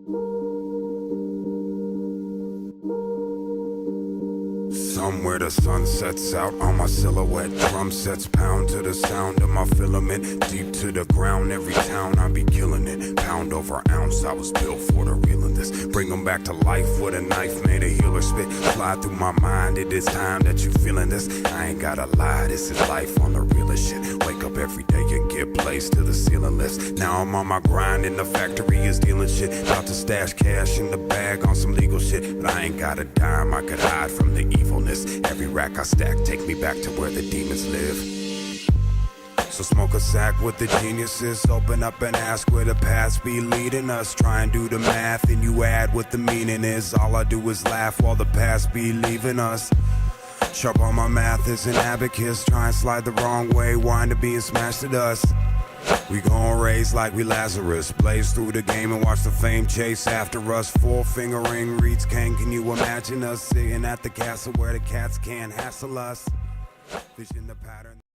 Somewhere the sun sets out on my silhouette. Drum sets pound to the sound of my filament. Deep to the ground, every town I be killing it. Pound over ounce, I was built for the real of this. Bring them back to life with a knife, made a healer spit. Fly through my mind, it is time that you feeling this. I ain't gotta lie, this is life on the realest shit. Wake up every day and get placed to the ceiling lifts. Now I'm on my grind and the factory is dealing shit. About to stash cash in the bag on some legal shit. But I ain't got a dime, I could hide from the evilness. Every rack I stack take me back to where the demons live. So smoke a sack with the geniuses. Open up and ask where the paths be leading us. Try and do the math and you add what the meaning is. All I do is laugh while the past be leaving us. Sharp on my math is an abacus. Try and slide the wrong way, wind up being smashed to dust. We gon' raise like we Lazarus. Blaze through the game and watch the fame chase after us. Four finger ring reads Kane. Can you imagine us sitting at the castle where the cats can't hassle us? Vision the pattern.